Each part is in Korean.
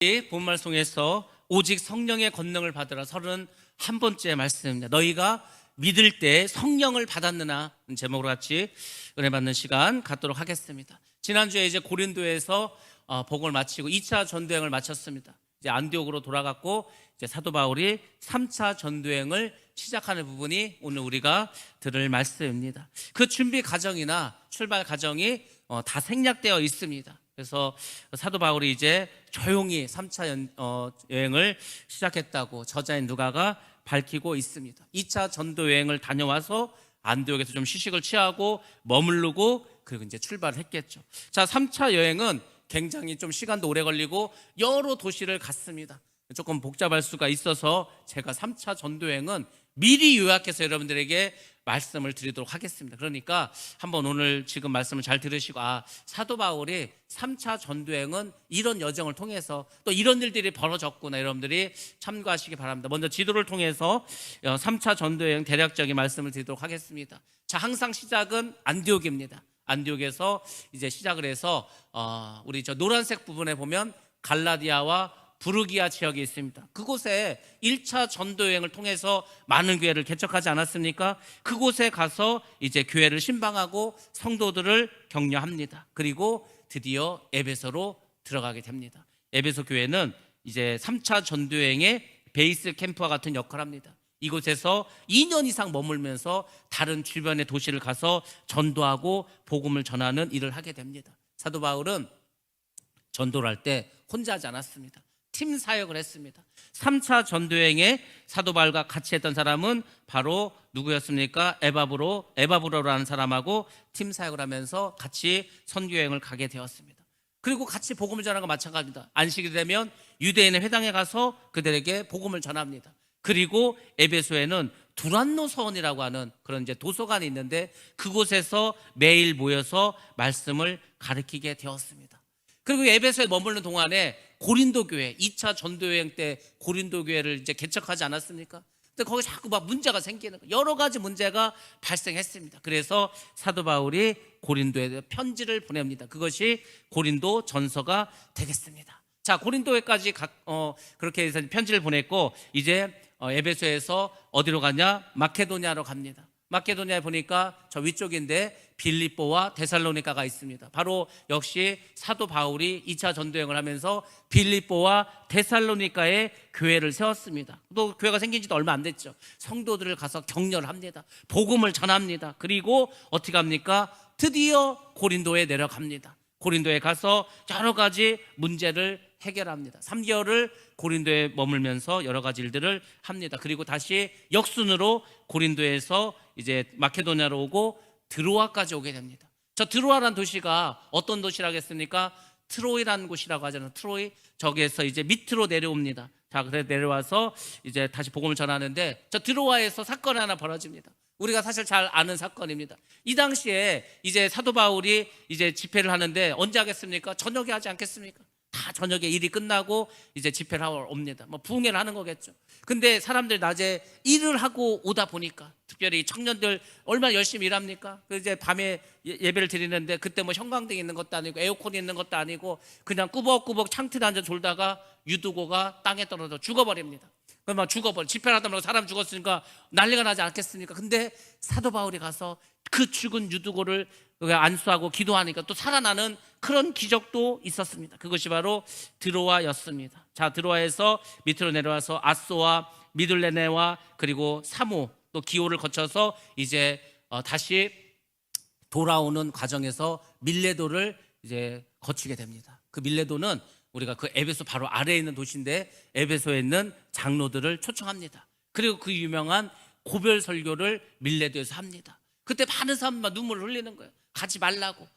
이 본말송에서 오직 성령의 권능을 받으라 31번째 말씀입니다. 너희가 믿을 때 성령을 받았느냐 제목으로 같이 은혜 받는 시간 갖도록 하겠습니다. 지난주에 이제 고린도에서 복음을 마치고 2차 전도행을 마쳤습니다. 이제 안디옥으로 돌아갔고 이제 사도 바울이 3차 전도행을 시작하는 부분이 오늘 우리가 들을 말씀입니다. 그 준비 과정이나 출발 과정이 다 생략되어 있습니다. 그래서 사도 바울이 이제 조용히 3차 여행을 시작했다고 저자인 누가가 밝히고 있습니다. 2차 전도 여행을 다녀와서 안디옥에서 좀 휴식을 취하고 머무르고 그리고 이제 출발했겠죠. 자, 3차 여행은 굉장히 좀 시간도 오래 걸리고 여러 도시를 갔습니다. 조금 복잡할 수가 있어서 제가 3차 전도 여행은 미리 요약해서 여러분들에게 말씀을 드리도록 하겠습니다. 그러니까 한번 오늘 지금 말씀을 잘 들으시고 사도 바울이 3차 전도행은 이런 여정을 통해서 또 이런 일들이 벌어졌구나 여러분들이 참고하시기 바랍니다. 먼저 지도를 통해서 3차 전도행 대략적인 말씀을 드리도록 하겠습니다. 자, 항상 시작은 안디옥입니다. 안디옥에서 이제 시작을 해서 우리 저 노란색 부분에 보면 갈라디아와 부르기아 지역이 있습니다. 그곳에 1차 전도여행을 통해서 많은 교회를 개척하지 않았습니까? 그곳에 가서 이제 교회를 신방하고 성도들을 격려합니다. 그리고 드디어 에베소로 들어가게 됩니다. 에베소 교회는 이제 3차 전도여행의 베이스 캠프와 같은 역할을 합니다. 이곳에서 2년 이상 머물면서 다른 주변의 도시를 가서 전도하고 복음을 전하는 일을 하게 됩니다. 사도 바울은 전도를 할 때 혼자 하지 않았습니다. 팀 사역을 했습니다. 3차 전도여행에 사도 바울과 같이 했던 사람은 바로 누구였습니까? 에바브로라는 사람하고 팀 사역을 하면서 같이 선교여행을 가게 되었습니다. 그리고 같이 복음을 전하는 거 마찬가지입니다. 안식이 되면 유대인의 회당에 가서 그들에게 복음을 전합니다. 그리고 에베소에는 두란노 서원이라고 하는 그런 이제 도서관이 있는데 그곳에서 매일 모여서 말씀을 가르치게 되었습니다. 그리고 에베소에 머무르는 동안에 고린도 교회 2차 전도여행 때 고린도 교회를 이제 개척하지 않았습니까? 근데 거기 자꾸 막 문제가 생기는 거예요. 여러 가지 문제가 발생했습니다. 그래서 사도 바울이 고린도에 편지를 보냅니다. 그것이 고린도 전서가 되겠습니다. 자, 고린도에까지 그렇게 해서 편지를 보냈고 이제 에베소에서 어디로 가냐? 마케도니아로 갑니다. 마케도니아에 보니까 저 위쪽인데 빌립보와 데살로니가가 있습니다. 바로 역시 사도 바울이 2차 전도여행을 하면서 빌립보와 데살로니가에 교회를 세웠습니다. 또 교회가 생긴 지도 얼마 안 됐죠. 성도들을 가서 격려를 합니다. 복음을 전합니다. 그리고 어떻게 합니까? 드디어 고린도에 내려갑니다. 고린도에 가서 여러 가지 문제를 해결합니다. 3개월을 고린도에 머물면서 여러 가지 일들을 합니다. 그리고 다시 역순으로 고린도에서 이제 마케도니아로 오고 드로아까지 오게 됩니다. 저 드로아라는 도시가 어떤 도시라겠습니까? 트로이라는 곳이라고 하잖아요. 트로이. 저기에서 이제 밑으로 내려옵니다. 자, 그래서 내려와서 이제 다시 복음을 전하는데 저 드로아에서 사건이 하나 벌어집니다. 우리가 사실 잘 아는 사건입니다. 이 당시에 이제 사도 바울이 이제 집회를 하는데 언제 하겠습니까? 저녁에 하지 않겠습니까? 다 저녁에 일이 끝나고 이제 집회를 하러 옵니다. 뭐 부흥회를 하는 거겠죠. 근데 사람들이 낮에 일을 하고 오다 보니까 특별히 청년들 얼마나 열심히 일합니까? 이제 밤에 예배를 드리는데 그때 뭐 형광등 있는 것도 아니고 에어컨이 있는 것도 아니고 그냥 꾸벅꾸벅 창틀에 앉아 졸다가 유두고가 땅에 떨어져 죽어버립니다. 그럼 막 죽어버려. 집회를 하다 보면 사람 죽었으니까 난리가 나지 않겠습니까? 근데 사도 바울이 가서 그 죽은 유두고를 안수하고 기도하니까 또 살아나는 그런 기적도 있었습니다. 그것이 바로 드로아였습니다. 자, 드로아에서 밑으로 내려와서 아소와 미둘레네와 그리고 사모 또 기호를 거쳐서 이제 다시 돌아오는 과정에서 밀레도를 이제 거치게 됩니다. 그 밀레도는 우리가 그 에베소 바로 아래에 있는 도시인데 에베소에 있는 장로들을 초청합니다. 그리고 그 유명한 고별 설교를 밀레도에서 합니다. 그때 많은 사람들 막 눈물을 흘리는 거예요. 가지 말라고.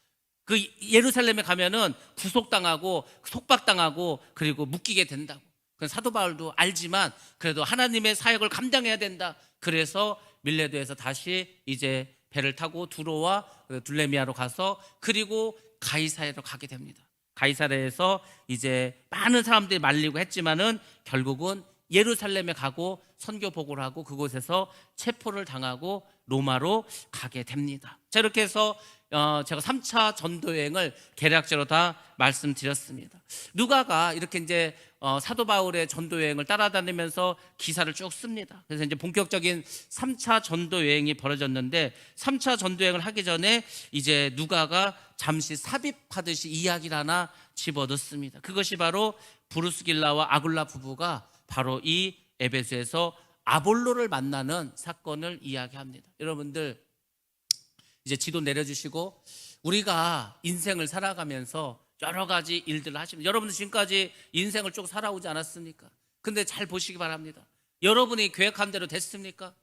그 예루살렘에 가면은 구속당하고 속박당하고 그리고 묶이게 된다고. 사도 바울도 알지만 그래도 하나님의 사역을 감당해야 된다. 그래서 밀레도에서 다시 이제 배를 타고 두로와 둘레미아로 가서 그리고 가이사랴로 가게 됩니다. 가이사랴에서 이제 많은 사람들이 말리고 했지만은 결국은 예루살렘에 가고 선교 보고를 하고 그곳에서 체포를 당하고 로마로 가게 됩니다. 자, 이렇게 해서 제가 3차 전도 여행을 개략적으로 다 말씀드렸습니다. 누가가 이렇게 이제 사도 바울의 전도 여행을 따라다니면서 기사를 쭉 씁니다. 그래서 이제 본격적인 3차 전도 여행이 벌어졌는데 3차 전도 여행을 하기 전에 이제 누가가 잠시 삽입하듯이 이야기를 하나 집어넣습니다. 그것이 바로 브루스길라와 아굴라 부부가 바로 이 에베소에서 아볼로를 만나는 사건을 이야기합니다. 여러분들 이제 지도 내려주시고 우리가 인생을 살아가면서 여러 가지 일들을 하십니다. 여러분들 지금까지 인생을 쭉 살아오지 않았습니까? 근데 잘 보시기 바랍니다. 여러분이 계획한 대로 됐습니까?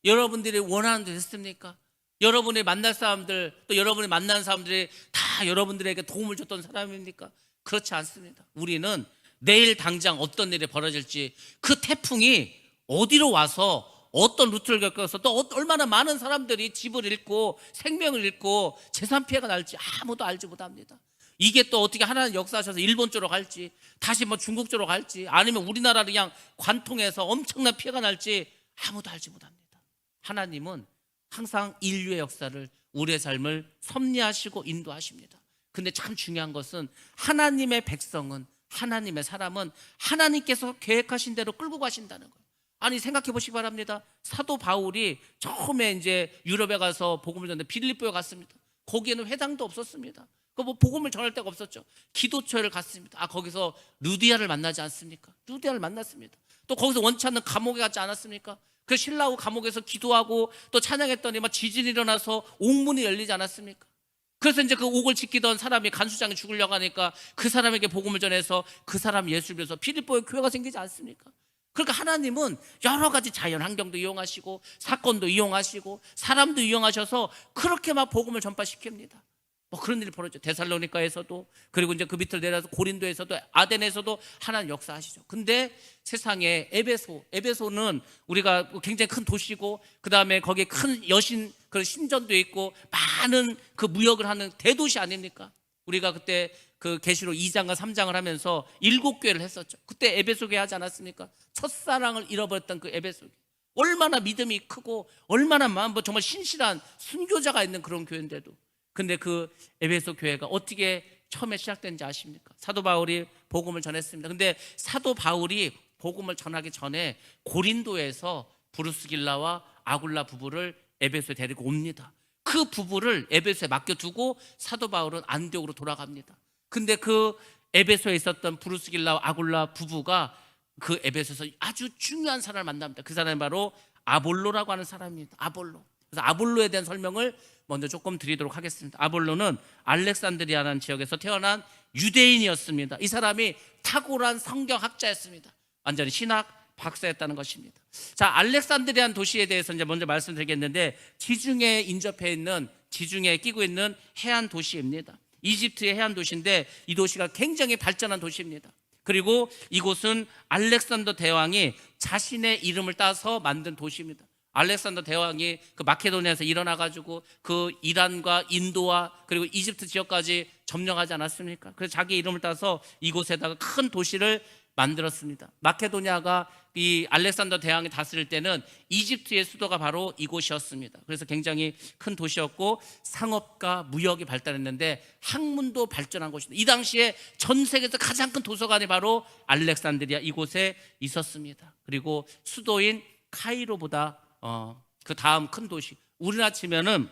여러분들이 원하는 대로 됐습니까? 여러분이 만날 사람들, 또 여러분이 만난 사람들이 다 여러분들에게 도움을 줬던 사람입니까? 그렇지 않습니다. 우리는 내일 당장 어떤 일이 벌어질지, 그 태풍이 어디로 와서 어떤 루트를 겪어서 또 얼마나 많은 사람들이 집을 잃고 생명을 잃고 재산 피해가 날지 아무도 알지 못합니다. 이게 또 어떻게 하나님 역사하셔서 일본 쪽으로 갈지, 다시 뭐 중국 쪽으로 갈지, 아니면 우리나라를 그냥 관통해서 엄청난 피해가 날지 아무도 알지 못합니다. 하나님은 항상 인류의 역사를, 우리의 삶을 섭리하시고 인도하십니다. 근데 참 중요한 것은 하나님의 백성은, 하나님의 사람은 하나님께서 계획하신 대로 끌고 가신다는 거예요. 아니 생각해 보시기 바랍니다. 사도 바울이 처음에 이제 유럽에 가서 복음을 전했는데 빌립보에 갔습니다. 거기에는 회당도 없었습니다. 그 뭐 복음을 전할 데가 없었죠. 기도처를 갔습니다. 거기서 루디아를 만나지 않습니까? 루디아를 만났습니다. 또 거기서 원치 않는 감옥에 갔지 않았습니까? 그 신라우 감옥에서 기도하고 또 찬양했더니 막 지진이 일어나서 옥문이 열리지 않았습니까? 그래서 이제 그 옥을 지키던 사람이 간수장이 죽으려고 하니까 그 사람에게 복음을 전해서 그 사람 예수를 믿어서 필리포에 교회가 생기지 않습니까? 그러니까 하나님은 여러 가지 자연 환경도 이용하시고 사건도 이용하시고 사람도 이용하셔서 그렇게 막 복음을 전파시킵니다. 뭐 그런 일이 벌어져. 데살로니가에서도, 그리고 이제 그 밑으로 내려서 고린도에서도, 아덴에서도 하나님 역사하시죠. 근데 세상에 에베소는 우리가 굉장히 큰 도시고, 그 다음에 거기에 큰 여신 그런 신전도 있고 많은 그 무역을 하는 대도시 아닙니까? 우리가 그때 그 계시록 2장과 3장을 하면서 7교회를 했었죠. 그때 에베소 교회 하지 않았습니까? 첫사랑을 잃어버렸던 그 에베소 교회. 얼마나 믿음이 크고 얼마나 뭐 정말 신실한 순교자가 있는 그런 교회인데도, 근데 그 에베소 교회가 어떻게 처음에 시작된지 아십니까? 사도 바울이 복음을 전했습니다. 근데 사도 바울이 복음을 전하기 전에 고린도에서 브루스길라와 아굴라 부부를 에베소에 데리고 옵니다. 그 부부를 에베소에 맡겨두고 사도 바울은 안디옥으로 돌아갑니다. 근데 그 에베소에 있었던 브루스길라와 아굴라 부부가 그 에베소에서 아주 중요한 사람을 만납니다. 그 사람이 바로 아볼로라고 하는 사람입니다. 아볼로. 그래서 아볼로에 대한 설명을 먼저 조금 드리도록 하겠습니다. 아볼로는 알렉산드리아라는 지역에서 태어난 유대인이었습니다. 이 사람이 탁월한 성경학자였습니다. 완전히 신학 박사였다는 것입니다. 자, 알렉산드리아는 도시에 대해서 이제 먼저 말씀드리겠는데, 지중해에 인접해 있는, 지중해에 끼고 있는 해안 도시입니다. 이집트의 해안 도시인데 이 도시가 굉장히 발전한 도시입니다. 그리고 이곳은 알렉산더 대왕이 자신의 이름을 따서 만든 도시입니다. 알렉산더 대왕이 그 마케도니아에서 일어나가지고 그 이란과 인도와 그리고 이집트 지역까지 점령하지 않았습니까? 그래서 자기 이름을 따서 이곳에다가 큰 도시를 만들었습니다. 마케도니아가 이 알렉산더 대왕이 다스릴 때는 이집트의 수도가 바로 이곳이었습니다. 그래서 굉장히 큰 도시였고 상업과 무역이 발달했는데 학문도 발전한 곳입니다. 이 당시에 전 세계에서 가장 큰 도서관이 바로 알렉산드리아 이곳에 있었습니다. 그리고 수도인 카이로보다 그 다음 큰 도시, 우리나라 치면은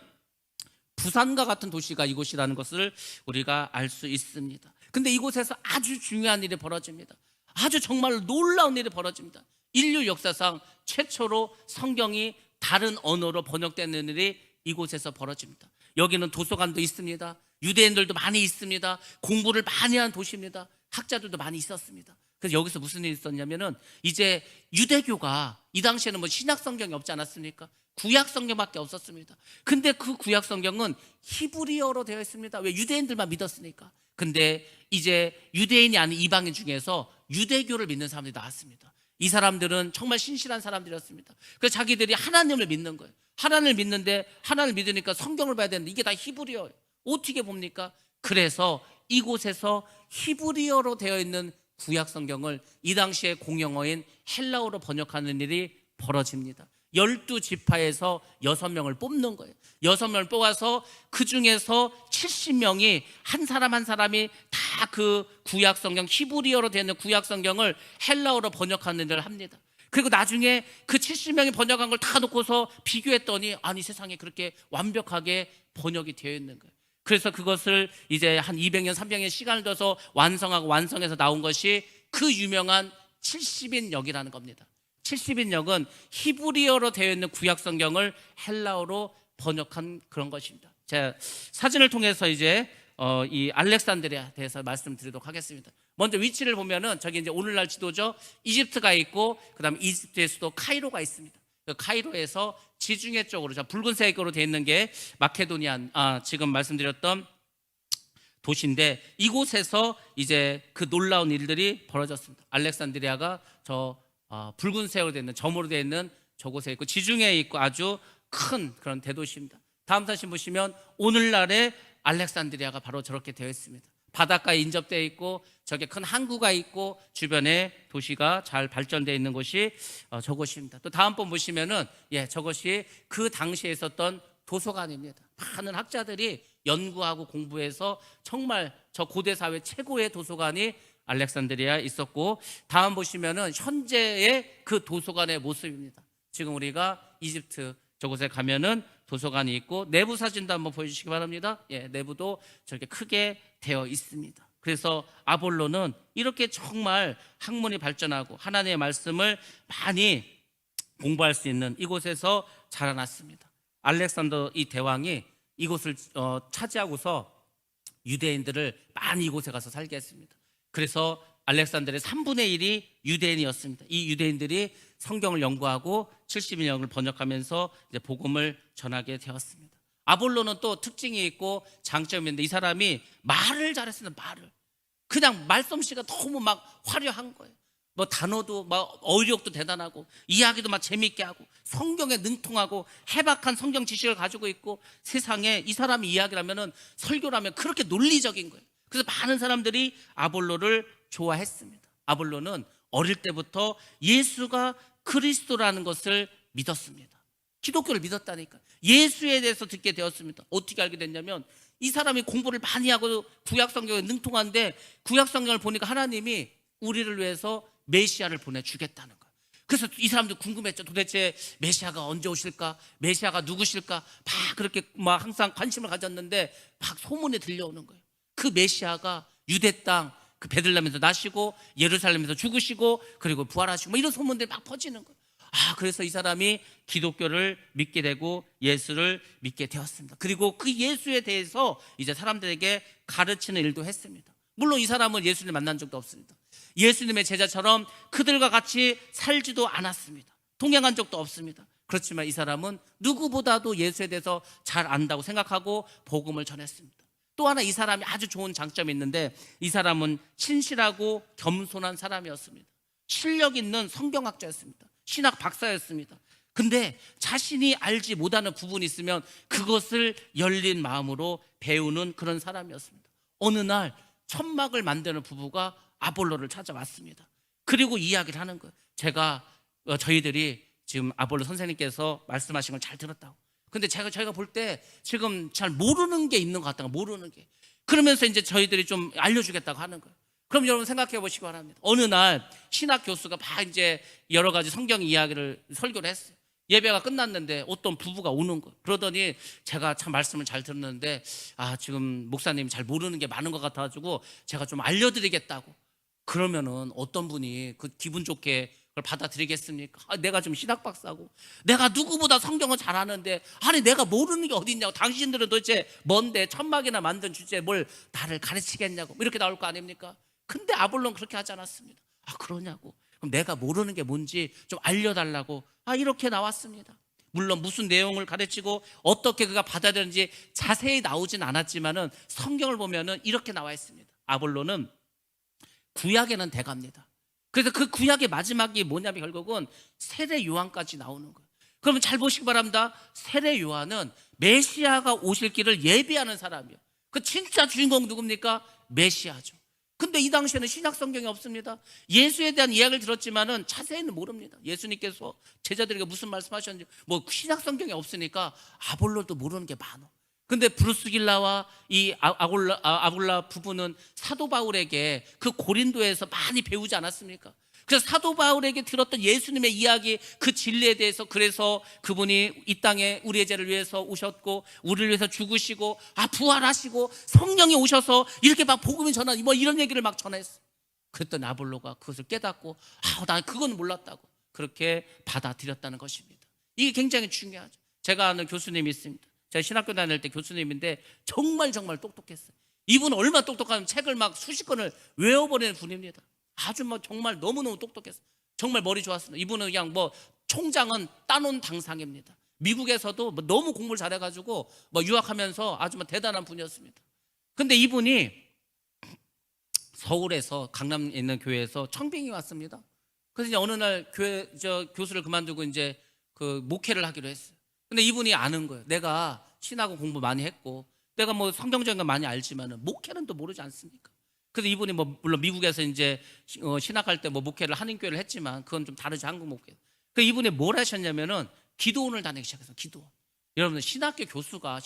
부산과 같은 도시가 이곳이라는 것을 우리가 알 수 있습니다. 근데 이곳에서 아주 중요한 일이 벌어집니다. 아주 정말 놀라운 일이 벌어집니다. 인류 역사상 최초로 성경이 다른 언어로 번역되는 일이 이곳에서 벌어집니다. 여기는 도서관도 있습니다. 유대인들도 많이 있습니다. 공부를 많이 한 도시입니다. 학자들도 많이 있었습니다. 그래서 여기서 무슨 일이 있었냐면은 이제 유대교가 이 당시에는 뭐 신약 성경이 없지 않았습니까? 구약 성경밖에 없었습니다. 근데 그 구약 성경은 히브리어로 되어 있습니다. 왜? 유대인들만 믿었으니까. 근데 이제 유대인이 아닌 이방인 중에서 유대교를 믿는 사람들이 나왔습니다. 이 사람들은 정말 신실한 사람들이었습니다. 그래서 자기들이 하나님을 믿는 거예요. 하나님을 믿는데, 하나님을 믿으니까 성경을 봐야 되는데 이게 다 히브리어예요. 어떻게 봅니까? 그래서 이곳에서 히브리어로 되어 있는 구약 성경을 이 당시의 공용어인 헬라어로 번역하는 일이 벌어집니다. 12지파에서 6명을 뽑는 거예요. 6명을 뽑아서 그 중에서 70명이 한 사람 한 사람이 다 그 구약성경, 히브리어로 되어 있는 구약성경을 헬라어로 번역하는 일을 합니다. 그리고 나중에 그 70명이 번역한 걸 다 놓고서 비교했더니 아니 세상에 그렇게 완벽하게 번역이 되어 있는 거예요. 그래서 그것을 이제 한 200년, 300년 시간을 둬서 완성하고 완성해서 나온 것이 그 유명한 70인역이라는 겁니다. 70인역은 히브리어로 되어 있는 구약성경을 헬라어로 번역한 그런 것입니다. 제가 사진을 통해서 이제 이 알렉산드리아에 대해서 말씀드리도록 하겠습니다. 먼저 위치를 보면은 저기 이제 오늘날 지도죠. 이집트가 있고 그다음에 이집트의 수도 카이로가 있습니다. 그 카이로에서 지중해 쪽으로 붉은색으로 되어 있는 게 마케도니아 지금 말씀드렸던 도시인데 이곳에서 이제 그 놀라운 일들이 벌어졌습니다. 알렉산드리아가 저 붉은색으로 되어 있는 점으로 되어 있는 저곳에 있고 지중해에 있고 아주 큰 그런 대도시입니다. 다음 사진 보시면 오늘날의 알렉산드리아가 바로 저렇게 되어 있습니다. 바닷가에 인접되어 있고 저게 큰 항구가 있고 주변에 도시가 잘 발전되어 있는 곳이 저곳입니다. 또 다음 번 보시면은 저것이 그 당시에 있었던 도서관입니다. 많은 학자들이 연구하고 공부해서 정말 저 고대 사회 최고의 도서관이 알렉산드리아에 있었고 다음 보시면은 현재의 그 도서관의 모습입니다. 지금 우리가 이집트 저곳에 가면은 도서관이 있고 내부 사진도 한번 보여주시기 바랍니다. 내부도 저렇게 크게 되어 있습니다. 그래서 아볼로는 이렇게 정말 학문이 발전하고 하나님의 말씀을 많이 공부할 수 있는 이곳에서 자라났습니다. 알렉산더 이 대왕이 이곳을 차지하고서 유대인들을 많이 이곳에 가서 살게 했습니다. 그래서 알렉산더의 3분의 1이 유대인이었습니다. 이 유대인들이 성경을 연구하고 70인역을 번역하면서 이제 복음을 전하게 되었습니다. 아볼로는 또 특징이 있고 장점이 있는데 이 사람이 말을 잘했습니다. 말을 그냥 말솜씨가 너무 막 화려한 거예요. 뭐 단어도 막 어휘력도 대단하고 이야기도 막 재미있게 하고 성경에 능통하고 해박한 성경 지식을 가지고 있고 세상에 이 사람이 이야기를 하면은 설교를 하면 그렇게 논리적인 거예요. 그래서 많은 사람들이 아볼로를 좋아했습니다. 아볼로는 어릴 때부터 예수가 그리스도라는 것을 믿었습니다. 기독교를 믿었다니까. 예수에 대해서 듣게 되었습니다. 어떻게 알게 됐냐면 이 사람이 공부를 많이 하고 구약성경에 능통한데 구약성경을 보니까 하나님이 우리를 위해서 메시아를 보내주겠다는 거예요. 그래서 이 사람도 궁금했죠. 도대체 메시아가 언제 오실까? 메시아가 누구실까? 막 그렇게 막 항상 관심을 가졌는데 막 소문이 들려오는 거예요. 그 메시아가 유대 땅 그 베들레헴에서 나시고 예루살렘에서 죽으시고 그리고 부활하시고 뭐 이런 소문들이 막 퍼지는 거예요. 그래서 이 사람이 기독교를 믿게 되고 예수를 믿게 되었습니다. 그리고 그 예수에 대해서 이제 사람들에게 가르치는 일도 했습니다. 물론 이 사람은 예수님을 만난 적도 없습니다. 예수님의 제자처럼 그들과 같이 살지도 않았습니다. 동행한 적도 없습니다. 그렇지만 이 사람은 누구보다도 예수에 대해서 잘 안다고 생각하고 복음을 전했습니다. 또 하나 이 사람이 아주 좋은 장점이 있는데 이 사람은 신실하고 겸손한 사람이었습니다. 실력 있는 성경학자였습니다. 신학 박사였습니다. 근데 자신이 알지 못하는 부분이 있으면 그것을 열린 마음으로 배우는 그런 사람이었습니다. 어느 날 천막을 만드는 부부가 아볼로를 찾아왔습니다. 그리고 이야기를 하는 거예요. 저희들이 지금 아볼로 선생님께서 말씀하신 걸 잘 들었다고. 근데 저희가 볼 때 지금 잘 모르는 게 있는 것 같다고, 모르는 게. 그러면서 이제 저희들이 좀 알려주겠다고 하는 거예요. 그럼 여러분 생각해 보시기 바랍니다. 어느 날 신학 교수가 막 이제 여러 가지 성경 이야기를 설교를 했어요. 예배가 끝났는데 어떤 부부가 오는 거예요. 그러더니 제가 참 말씀을 잘 들었는데 지금 목사님이 잘 모르는 게 많은 것 같아가지고 제가 좀 알려드리겠다고. 그러면은 어떤 분이 그 기분 좋게 그걸 받아들이겠습니까? 내가 좀 신학 박사고 내가 누구보다 성경을 잘 아는데 내가 모르는 게 어디 있냐고. 당신들은 도대체 뭔데 천막이나 만든 주제에 뭘 나를 가르치겠냐고 이렇게 나올 거 아닙니까? 근데 아볼로는 그렇게 하지 않았습니다. 그러냐고. 그럼 내가 모르는 게 뭔지 좀 알려달라고 이렇게 나왔습니다. 물론 무슨 내용을 가르치고 어떻게 그가 받아들였는지 자세히 나오진 않았지만은 성경을 보면은 이렇게 나와 있습니다. 아볼로는 구약에는 대가입니다. 그래서 그 구약의 마지막이 뭐냐면 결국은 세례 요한까지 나오는 거예요. 그러면 잘 보시기 바랍니다. 세례 요한은 메시아가 오실 길을 예비하는 사람이에요. 그 진짜 주인공 누굽니까? 메시아죠. 근데 이 당시에는 신약 성경이 없습니다. 예수에 대한 이야기를 들었지만은 자세히는 모릅니다. 예수님께서 제자들에게 무슨 말씀하셨는지 뭐 신약 성경이 없으니까 아볼로도 모르는 게 많아. 근데 브루스길라와 이 아굴라 부부는 사도 바울에게 그 고린도에서 많이 배우지 않았습니까? 그래서 사도 바울에게 들었던 예수님의 이야기, 그 진리에 대해서, 그래서 그분이 이 땅에 우리의 죄를 위해서 오셨고 우리를 위해서 죽으시고 부활하시고 성령이 오셔서 이렇게 막 복음을 전하는 뭐 이런 얘기를 막 전했어. 그랬더니 아볼로가 그것을 깨닫고 난 그건 몰랐다고 그렇게 받아들였다는 것입니다. 이게 굉장히 중요하죠. 제가 아는 교수님이 있습니다. 제가 신학교 다닐 때 교수님인데 정말 똑똑했어요. 이분은 얼마나 똑똑하면 책을 막 수십 권을 외워버리는 분입니다. 아주 뭐 정말 너무너무 똑똑했어요. 정말 머리 좋았습니다. 이분은 그냥 뭐 총장은 따놓은 당상입니다. 미국에서도 뭐 너무 공부를 잘해가지고 뭐 유학하면서 아주 뭐 대단한 분이었습니다. 근데 이분이 서울에서 강남에 있는 교회에서 청빙이 왔습니다. 그래서 이제 어느 날 교수를 그만두고 이제 그 목회를 하기로 했어요. 근데 이분이 아는 거예요. 내가 신하고 공부 많이 했고 내가 뭐 성경적인 거 많이 알지만은 목회는 또 모르지 않습니까? 그래서 이분이 뭐 물론 미국에서 이제 신학할 때 뭐 목회를 한인교회를 했지만 그건 좀 다르지, 한국 목회. 그 이분이 뭘 하셨냐면은 기도원을 다니기 시작했어요. 기도원. 여러분들 신학교 교수가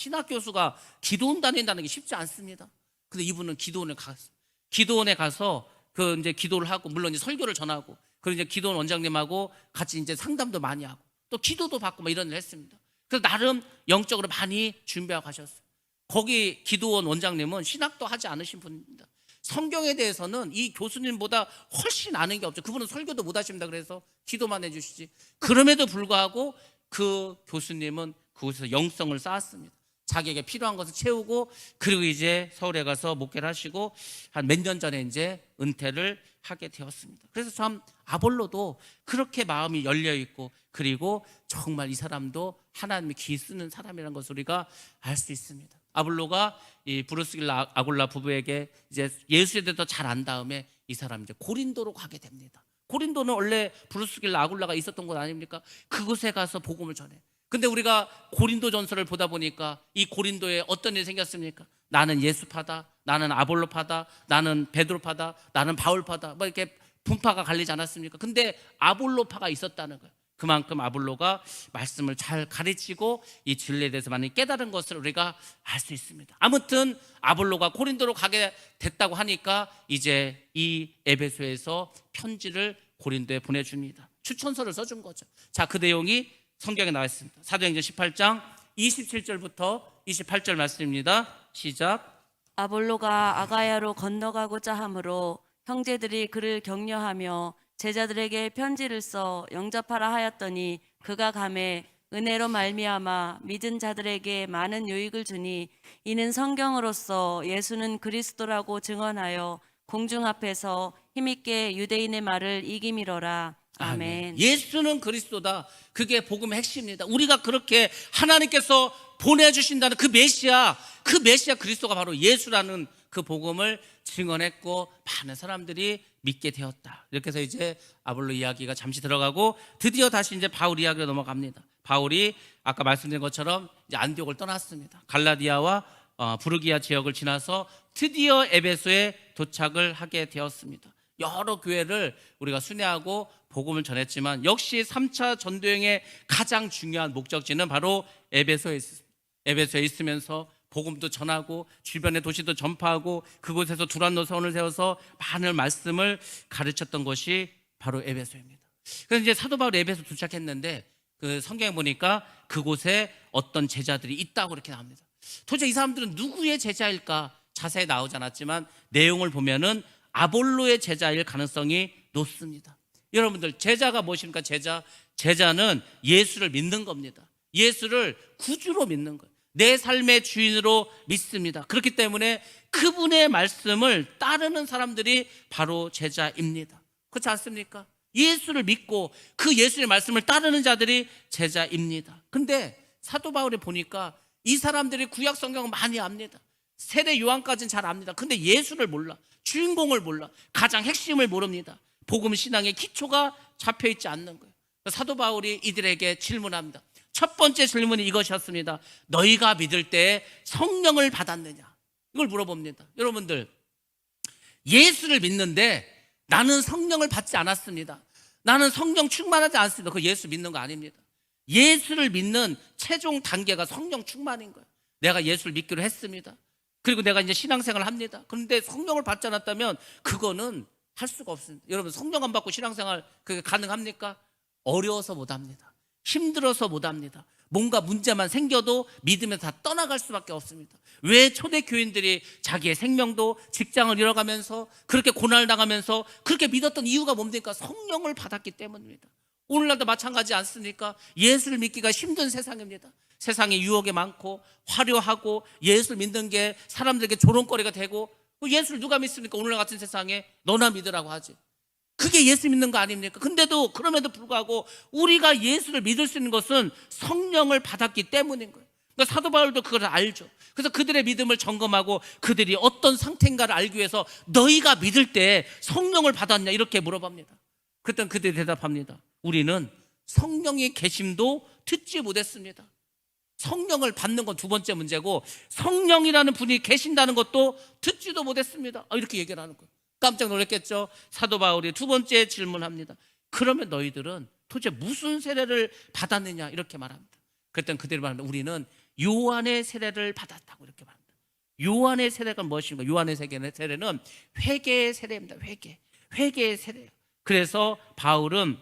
기도원 다닌다는 게 쉽지 않습니다. 근데 이분은 기도원에 갔어요. 기도원에 가서 그 이제 기도를 하고 물론 이제 설교를 전하고 그리고 이제 기도원 원장님하고 같이 이제 상담도 많이 하고 또 기도도 받고 뭐 이런 일을 했습니다. 그래서 나름 영적으로 많이 준비하고 가셨어요. 거기 기도원 원장님은 신학도 하지 않으신 분입니다. 성경에 대해서는 이 교수님보다 훨씬 아는 게 없죠. 그분은 설교도 못 하십니다. 그래서 기도만 해주시지. 그럼에도 불구하고 그 교수님은 그곳에서 영성을 쌓았습니다. 자기에게 필요한 것을 채우고 그리고 이제 서울에 가서 목회를 하시고 한 몇 년 전에 이제 은퇴를 하게 되었습니다. 그래서 참 아볼로도 그렇게 마음이 열려 있고 그리고 정말 이 사람도 하나님의 귀 쓰는 사람이라는 것을 우리가 알 수 있습니다. 아볼로가 이 브루스길라 아굴라 부부에게 이제 예수에 대해서 잘 안 다음에 이 사람이 이제 고린도로 가게 됩니다. 고린도는 원래 브루스길라 아굴라가 있었던 곳 아닙니까? 그곳에 가서 복음을 전해. 근데 우리가 고린도 전설을 보다 보니까 이 고린도에 어떤 일이 생겼습니까? 나는 예수파다, 나는 아볼로파다, 나는 베드로파다, 나는 바울파다, 뭐 이렇게 분파가 갈리지 않았습니까? 근데 아볼로파가 있었다는 거예요. 그만큼 아볼로가 말씀을 잘 가르치고 이 진리에 대해서 많이 깨달은 것을 우리가 알 수 있습니다. 아무튼 아볼로가 고린도로 가게 됐다고 하니까 이제 이 에베소에서 편지를 고린도에 보내줍니다. 추천서를 써준 거죠. 자, 그 내용이 성경에 나와 있습니다. 사도행전 18장 27절부터 28절 말씀입니다. 시작. 아볼로가 아가야로 건너가고자 하므로 형제들이 그를 격려하며 제자들에게 편지를 써 영접하라 하였더니 그가 가매 은혜로 말미암아 믿은 자들에게 많은 유익을 주니 이는 성경으로서 예수는 그리스도라고 증언하여 공중 앞에서 힘있게 유대인의 말을 이기미러라. 아멘. 예수는 그리스도다. 그게 복음의 핵심입니다. 우리가 그렇게 하나님께서 보내주신다는 그 메시아 그리스도가 바로 예수라는 그 복음을 증언했고 많은 사람들이 믿게 되었다. 이렇게 해서 이제 아볼로 이야기가 잠시 들어가고 드디어 다시 이제 바울 이야기로 넘어갑니다. 바울이 아까 말씀드린 것처럼 이제 안디옥을 떠났습니다. 갈라디아와 부르기아 지역을 지나서 드디어 에베소에 도착을 하게 되었습니다. 여러 교회를 우리가 순회하고 복음을 전했지만 역시 3차 전도여행의 가장 중요한 목적지는 바로 에베소에 있습니다. 에베소에 있으면서 복음도 전하고 주변의 도시도 전파하고 그곳에서 두란노 서원을 세워서 많은 말씀을 가르쳤던 것이 바로 에베소입니다. 그래서 이제 사도 바울이 에베소 도착했는데 그 성경에 보니까 그곳에 어떤 제자들이 있다고 이렇게 나옵니다. 도대체 이 사람들은 누구의 제자일까 자세히 나오지 않았지만 내용을 보면은 아볼로의 제자일 가능성이 높습니다. 여러분들 제자가 무엇입니까? 제자는 예수를 믿는 겁니다. 예수를 구주로 믿는 거예요. 내 삶의 주인으로 믿습니다. 그렇기 때문에 그분의 말씀을 따르는 사람들이 바로 제자입니다. 그렇지 않습니까? 예수를 믿고 그 예수의 말씀을 따르는 자들이 제자입니다. 근데 사도 바울이 보니까 이 사람들이 구약 성경을 많이 압니다. 세례 요한까지는 잘 압니다. 근데 예수를 몰라. 주인공을 몰라. 가장 핵심을 모릅니다. 복음 신앙의 기초가 잡혀있지 않는 거예요. 사도 바울이 이들에게 질문합니다. 첫 번째 질문이 이것이었습니다. 너희가 믿을 때 성령을 받았느냐? 이걸 물어봅니다. 여러분들 예수를 믿는데 나는 성령을 받지 않았습니다. 나는 성령 충만하지 않습니다. 그 예수 믿는 거 아닙니다. 예수를 믿는 최종 단계가 성령 충만인 거예요. 내가 예수를 믿기로 했습니다. 그리고 내가 이제 신앙생활을 합니다. 그런데 성령을 받지 않았다면 그거는 할 수가 없습니다. 여러분, 성령 안 받고 신앙생활 그게 가능합니까? 어려워서 못합니다. 힘들어서 못합니다. 뭔가 문제만 생겨도 믿음에서 다 떠나갈 수밖에 없습니다. 왜 초대교인들이 자기의 생명도 직장을 잃어가면서 그렇게 고난을 당하면서 그렇게 믿었던 이유가 뭡니까? 성령을 받았기 때문입니다. 오늘날도 마찬가지 않습니까? 예수를 믿기가 힘든 세상입니다. 세상에 유혹이 많고 화려하고 예수를 믿는 게 사람들에게 조롱거리가 되고, 예수를 누가 믿습니까? 오늘날 같은 세상에 너나 믿으라고 하지. 그게 예수 믿는 거 아닙니까? 근데도 그럼에도 불구하고 우리가 예수를 믿을 수 있는 것은 성령을 받았기 때문인 거예요. 그러니까 사도 바울도 그걸 알죠. 그래서 그들의 믿음을 점검하고 그들이 어떤 상태인가를 알기 위해서 너희가 믿을 때 성령을 받았냐 이렇게 물어봅니다. 그랬더니 그들이 대답합니다. 우리는 성령의 계심도 듣지 못했습니다. 성령을 받는 건 두 번째 문제고, 성령이라는 분이 계신다는 것도 듣지도 못했습니다. 이렇게 얘기를 하는 거예요. 깜짝 놀랐겠죠. 사도 바울이 두 번째 질문합니다. 그러면 너희들은 도대체 무슨 세례를 받았느냐 이렇게 말합니다. 그랬더니 그들이 말합니다. 우리는 요한의 세례를 받았다고 이렇게 말합니다. 요한의 세례가 무엇인가? 요한의 세례는 회개의 세례입니다. 회개의 세례예요. 그래서 바울은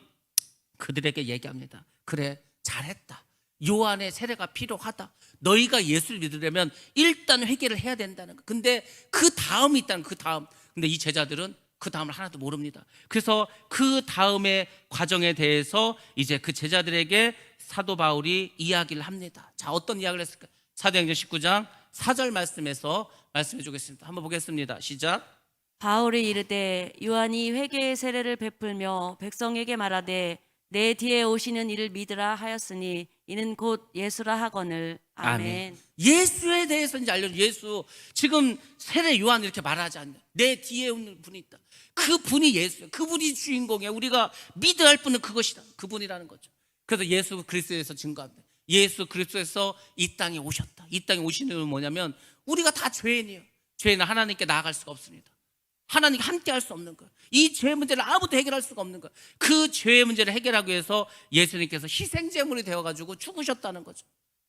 그들에게 얘기합니다. 그래, 잘했다. 요한의 세례가 필요하다. 너희가 예수를 믿으려면 일단 회개를 해야 된다는 거. 근데 그 다음이 있다는 그 다음. 근데 이 제자들은 그 다음을 하나도 모릅니다. 그래서 그 다음의 과정에 대해서 이제 그 제자들에게 사도 바울이 이야기를 합니다. 자, 어떤 이야기를 했을까? 사도행전 19장 4절 말씀에서 말씀해 주겠습니다. 한번 보겠습니다. 시작. 바울이 이르되 요한이 회개의 세례를 베풀며 백성에게 말하되 내 뒤에 오시는 이를 믿으라 하였으니 이는 곧 예수라 하거늘. 아멘. 예수에 대해서 이제 알려줘. 예수, 지금 세례 요한 이렇게 말하지 않냐. 내 뒤에 오는 분이 있다. 그 분이 예수예요. 그분이 주인공이야. 우리가 믿어야 할 분은 그것이다. 그분이라는 거죠. 그래서 예수 그리스도에서 증거합니다. 예수 그리스도에서 이 땅에 오셨다. 이 땅에 오시는 건 뭐냐면 우리가 다 죄인이에요. 죄인은 하나님께 나아갈 수가 없습니다. 하나님과 함께 할 수 없는 거예요. 이 죄의 문제를 아무도 해결할 수가 없는 거예요. 그 죄의 문제를 해결하기 위해서 예수님께서 희생제물이 되어가지고 죽으셨다는 거죠.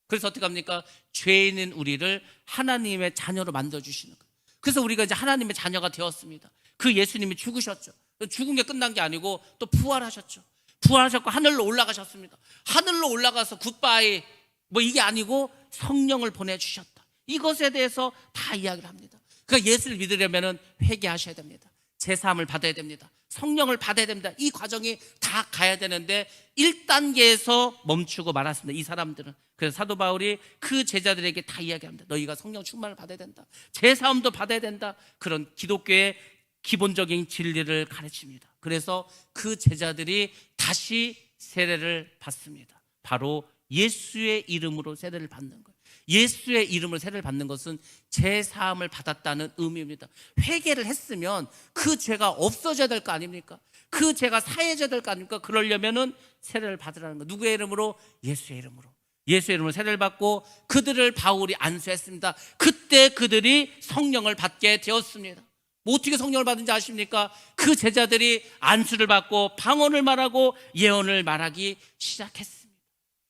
그래서 어떻게 합니까? 죄인인 우리를 하나님의 자녀로 만들어주시는 거예요. 그래서 우리가 이제 하나님의 자녀가 되었습니다. 그 예수님이 죽으셨죠. 죽은 게 끝난 게 아니고 또 부활하셨죠. 부활하셨고 하늘로 올라가셨습니다. 하늘로 올라가서 굿바이 뭐 이게 아니고 성령을 보내주셨다. 이것에 대해서 다 이야기를 합니다. 그러니까 예수를 믿으려면 회개하셔야 됩니다. 제사함을 받아야 됩니다. 성령을 받아야 됩니다. 이 과정이 다 가야 되는데 1단계에서 멈추고 말았습니다. 이 사람들은. 그래서 사도 바울이 그 제자들에게 다 이야기합니다. 너희가 성령 충만을 받아야 된다. 제사함도 받아야 된다. 그런 기독교의 기본적인 진리를 가르칩니다. 그래서 그 제자들이 다시 세례를 받습니다. 바로 예수의 이름으로 세례를 받는 거예요. 예수의 이름으로 세례를 받는 것은 제사함을 받았다는 의미입니다. 회개를 했으면 그 죄가 없어져야 될 거 아닙니까? 그 죄가 사해져야 될 거 아닙니까? 그러려면은 세례를 받으라는 거. 누구의 이름으로? 예수의 이름으로. 예수의 이름으로 세례를 받고 그들을 바울이 안수했습니다. 그때 그들이 성령을 받게 되었습니다. 뭐 어떻게 성령을 받은지 아십니까? 그 제자들이 안수를 받고 방언을 말하고 예언을 말하기 시작했습니다.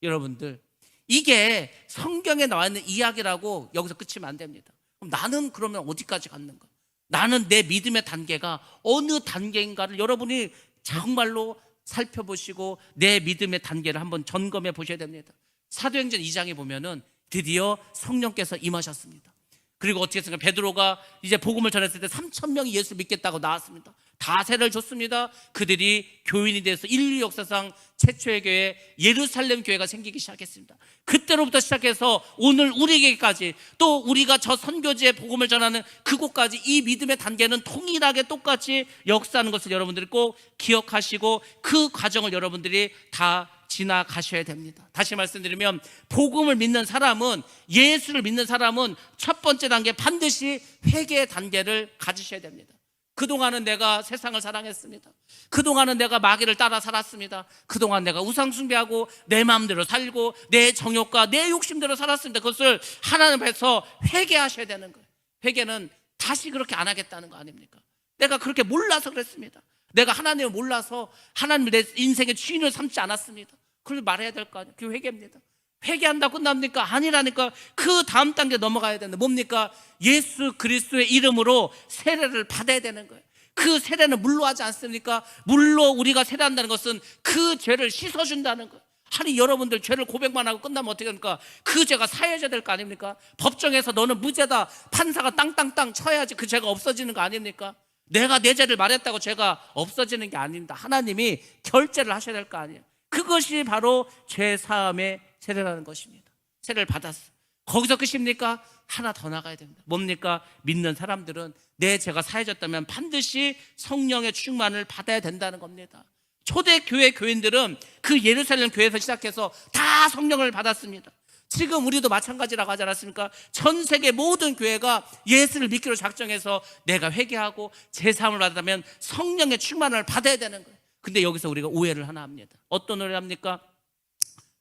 여러분들, 이게 성경에 나와 있는 이야기라고 여기서 끝이면 안 됩니다. 그럼 나는 그러면 어디까지 갔는가? 나는 내 믿음의 단계가 어느 단계인가를 여러분이 정말로 살펴보시고 내 믿음의 단계를 한번 점검해 보셔야 됩니다. 사도행전 2장에 보면은 드디어 성령께서 임하셨습니다. 그리고 어떻게 했습니까? 베드로가 이제 복음을 전했을 때 3,000명이 예수 믿겠다고 나왔습니다. 다 세례를 줬습니다. 그들이 교인이 돼서 인류 역사상 최초의 교회 예루살렘 교회가 생기기 시작했습니다. 그때로부터 시작해서 오늘 우리에게까지 또 우리가 저 선교지에 복음을 전하는 그곳까지 이 믿음의 단계는 통일하게 똑같이 역사하는 것을 여러분들이 꼭 기억하시고 그 과정을 여러분들이 다 지나가셔야 됩니다. 다시 말씀드리면 복음을 믿는 사람은, 예수를 믿는 사람은 첫 번째 단계 반드시 회개의 단계를 가지셔야 됩니다. 그동안은 내가 세상을 사랑했습니다. 그동안은 내가 마귀를 따라 살았습니다. 그동안 내가 우상 숭배하고 내 마음대로 살고 내 정욕과 내 욕심대로 살았습니다. 그것을 하나님 앞에서 회개하셔야 되는 거예요. 회개는 다시 그렇게 안 하겠다는 거 아닙니까? 내가 그렇게 몰라서 그랬습니다. 내가 하나님을 몰라서 하나님을 내 인생의 주인을 삼지 않았습니다. 그걸 말해야 될 거 아니에요. 그게 회개입니다. 회개한다고 끝납니까? 아니라니까. 그 다음 단계 넘어가야 되는데 뭡니까? 예수 그리스도의 이름으로 세례를 받아야 되는 거예요. 그 세례는 물로 하지 않습니까? 물로 우리가 세례한다는 것은 그 죄를 씻어준다는 거예요. 아니 여러분들 죄를 고백만 하고 끝나면 어떻게 됩니까? 그 죄가 사해져야 될 거 아닙니까? 법정에서 너는 무죄다 판사가 땅땅땅 쳐야지 그 죄가 없어지는 거 아닙니까? 내가 내 죄를 말했다고 죄가 없어지는 게 아닙니다. 하나님이 결제를 하셔야 될 거 아니에요. 그것이 바로 죄 사함의 세례라는 것입니다. 세례를 받았어. 거기서 끝입니까? 하나 더 나가야 됩니다. 뭡니까? 믿는 사람들은 내 죄가 사해졌다면 반드시 성령의 충만을 받아야 된다는 겁니다. 초대교회 교인들은 그 예루살렘 교회에서 시작해서 다 성령을 받았습니다. 지금 우리도 마찬가지라고 하지 않았습니까? 전 세계 모든 교회가 예수를 믿기로 작정해서 내가 회개하고 제사함을 받으면 성령의 충만을 받아야 되는 거예요. 근데 여기서 우리가 오해를 하나 합니다. 어떤 오해를 합니까?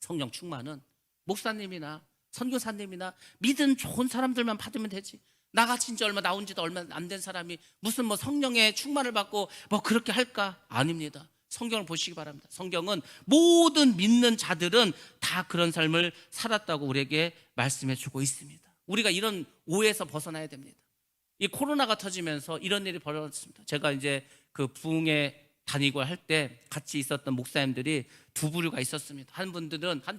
성령 충만은 목사님이나 선교사님이나 믿은 좋은 사람들만 받으면 되지. 나같이 이제 나온 지도 얼마 안 된 사람이 무슨 뭐 성령의 충만을 받고 뭐 그렇게 할까? 아닙니다. 성경을 보시기 바랍니다. 성경은 모든 믿는 자들은 다 그런 삶을 살았다고 우리에게 말씀해 주고 있습니다. 우리가 이런 오해에서 벗어나야 됩니다. 이 코로나가 터지면서 이런 일이 벌어졌습니다. 제가 이제 그 부흥회 다니고 할 때 같이 있었던 목사님들이 두 부류가 있었습니다. 한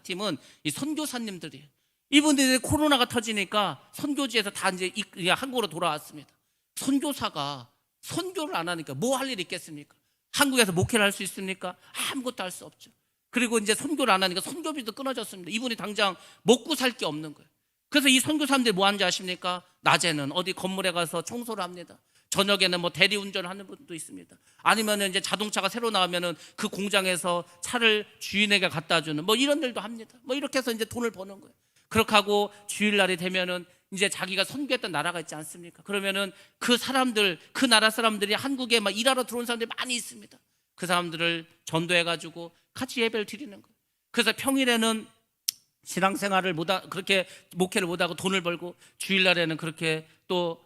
팀은 이 선교사님들이에요. 이분들이 코로나가 터지니까 선교지에서 다 이제 한국으로 돌아왔습니다. 선교사가 선교를 안 하니까 뭐 할 일이 있겠습니까? 한국에서 목회를 할 수 있습니까? 아무것도 할 수 없죠. 그리고 이제 선교를 안 하니까 선교비도 끊어졌습니다. 이분이 당장 먹고 살 게 없는 거예요. 그래서 이 선교사님들이 뭐 하는지 아십니까? 낮에는 어디 건물에 가서 청소를 합니다. 저녁에는 뭐 대리운전을 하는 분도 있습니다. 아니면 이제 자동차가 새로 나오면은 그 공장에서 차를 주인에게 갖다 주는 뭐 이런 일도 합니다. 뭐 이렇게 해서 이제 돈을 버는 거예요. 그렇게 하고 주일날이 되면은 이제 자기가 선교했던 나라가 있지 않습니까? 그러면은 그 사람들, 그 나라 사람들이 한국에 막 일하러 들어온 사람들이 많이 있습니다. 그 사람들을 전도해가지고 같이 예배를 드리는 거예요. 그래서 평일에는 신앙생활을 그렇게 목회를 못하고 돈을 벌고 주일날에는 그렇게 또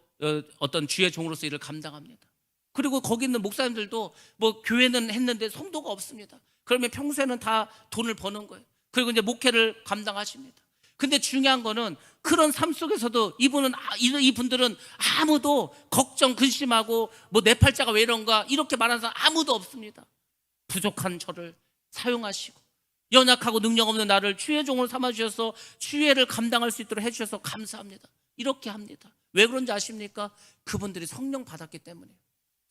어떤 주의 종으로서 일을 감당합니다. 그리고 거기 있는 목사님들도 뭐 교회는 했는데 성도가 없습니다. 그러면 평소에는 다 돈을 버는 거예요. 그리고 이제 목회를 감당하십니다. 근데 중요한 거는 그런 삶 속에서도 이분들은 아무도 걱정, 근심하고 뭐 내 팔자가 왜 이런가 이렇게 말하는 사람 아무도 없습니다. 부족한 저를 사용하시고 연약하고 능력 없는 나를 주의 종으로 삼아주셔서 주의를 감당할 수 있도록 해주셔서 감사합니다. 이렇게 합니다. 왜 그런지 아십니까? 그분들이 성령 받았기 때문에.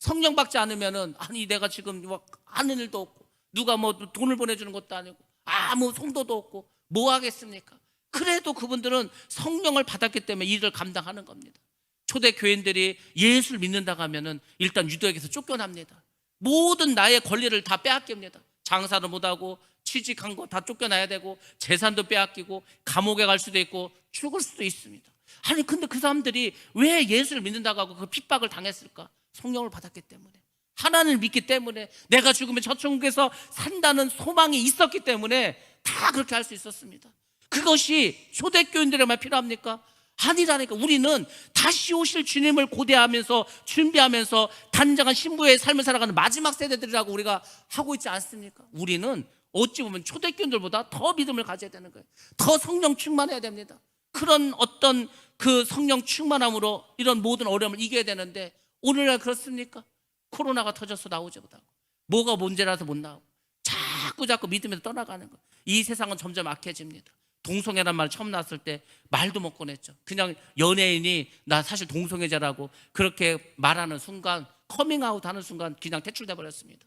성령 받지 않으면은 아니 내가 지금 뭐 하는 일도 없고 누가 뭐 돈을 보내주는 것도 아니고 아무 성도도 없고 뭐 하겠습니까? 그래도 그분들은 성령을 받았기 때문에 일을 감당하는 겁니다. 초대 교인들이 예수를 믿는다고 하면은 일단 유대에게서 쫓겨납니다. 모든 나의 권리를 다 빼앗깁니다. 장사를 못하고 취직한 거 다 쫓겨나야 되고 재산도 빼앗기고 감옥에 갈 수도 있고 죽을 수도 있습니다. 아니 근데 그 사람들이 왜 예수를 믿는다고 하고 그 핍박을 당했을까? 성령을 받았기 때문에, 하나님을 믿기 때문에, 내가 죽으면 저 천국에서 산다는 소망이 있었기 때문에 다 그렇게 할 수 있었습니다. 그것이 초대교인들에만 필요합니까? 아니라니까. 우리는 다시 오실 주님을 고대하면서 준비하면서 단장한 신부의 삶을 살아가는 마지막 세대들이라고 우리가 하고 있지 않습니까? 우리는 어찌 보면 초대교인들보다 더 믿음을 가져야 되는 거예요. 더 성령 충만해야 됩니다. 그런 어떤 그 성령 충만함으로 이런 모든 어려움을 이겨야 되는데 오늘날 그렇습니까? 코로나가 터져서 나오지 못하고 뭐가 문제라서 못 나오고 자꾸 믿음에서 떠나가는 거예요. 이 세상은 점점 악해집니다. 동성애란 말 처음 나왔을 때 말도 못 꺼냈죠. 그냥 연예인이 나 사실 동성애자라고 그렇게 말하는 순간, 커밍아웃 하는 순간 그냥 퇴출돼 버렸습니다.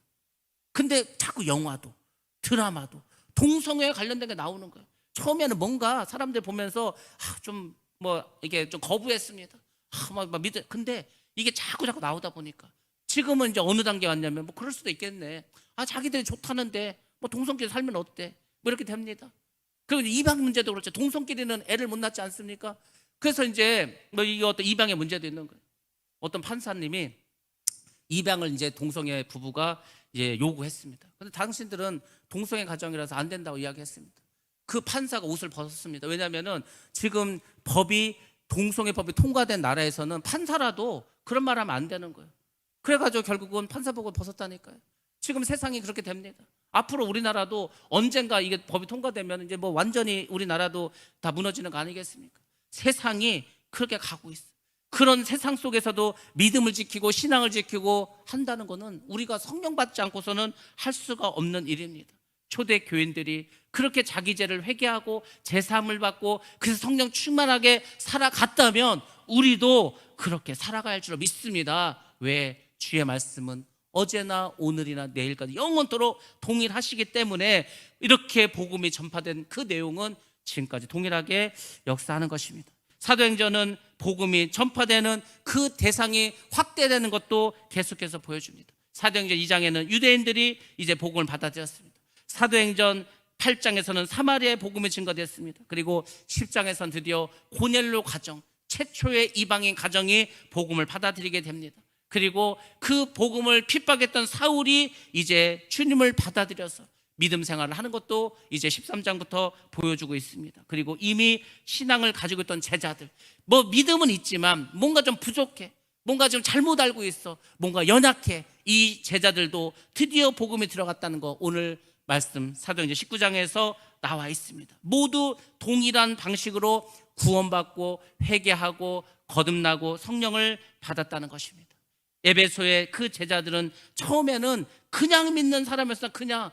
근데 자꾸 영화도 드라마도 동성애에 관련된 게 나오는 거예요. 처음에는 뭔가 사람들 보면서 좀 뭐 이게 좀 거부했습니다. 근데 이게 자꾸 나오다 보니까 지금은 이제 어느 단계 왔냐면 뭐 그럴 수도 있겠네. 자기들이 좋다는데 뭐 동성끼리 살면 어때? 뭐 이렇게 됩니다. 그리고 이방 문제도 그렇죠. 동성끼리는 애를 못 낳지 않습니까? 그래서 이제 뭐 이게 어떤 이방의 문제도 있는 거예요. 어떤 판사님이 입양을 이제 동성애 부부가 이제 요구했습니다. 그런데 당신들은 동성애 가정이라서 안 된다고 이야기했습니다. 그 판사가 옷을 벗었습니다. 왜냐하면은 지금 동성애 법이 통과된 나라에서는 판사라도 그런 말 하면 안 되는 거예요. 그래가지고 결국은 판사복을 벗었다니까요. 지금 세상이 그렇게 됩니다. 앞으로 우리나라도 언젠가 이게 법이 통과되면 이제 뭐 완전히 우리나라도 다 무너지는 거 아니겠습니까? 세상이 그렇게 가고 있어. 그런 세상 속에서도 믿음을 지키고 신앙을 지키고 한다는 것은 우리가 성령 받지 않고서는 할 수가 없는 일입니다. 초대 교인들이 그렇게 자기 죄를 회개하고 제사함을 받고 그래서 성령 충만하게 살아갔다면 우리도 그렇게 살아갈 줄 믿습니다. 왜? 주의 말씀은 어제나 오늘이나 내일까지 영원토록 동일하시기 때문에 이렇게 복음이 전파된 그 내용은 지금까지 동일하게 역사하는 것입니다. 사도행전은 복음이 전파되는 그 대상이 확대되는 것도 계속해서 보여줍니다. 사도행전 2장에는 유대인들이 이제 복음을 받아들였습니다. 사도행전 8장에서는 사마리아의 복음이 증거됐습니다. 그리고 10장에서는 드디어 고넬료 가정, 최초의 이방인 가정이 복음을 받아들이게 됩니다. 그리고 그 복음을 핍박했던 사울이 이제 주님을 받아들여서 믿음 생활을 하는 것도 이제 13장부터 보여주고 있습니다. 그리고 이미 신앙을 가지고 있던 제자들, 뭐 믿음은 있지만 뭔가 좀 부족해, 뭔가 좀 잘못 알고 있어, 뭔가 연약해. 이 제자들도 드디어 복음이 들어갔다는 거 오늘 말씀 사도행전 19장에서 나와 있습니다. 모두 동일한 방식으로 구원받고 회개하고 거듭나고 성령을 받았다는 것입니다. 에베소의 그 제자들은 처음에는 그냥 믿는 사람이었어. 그냥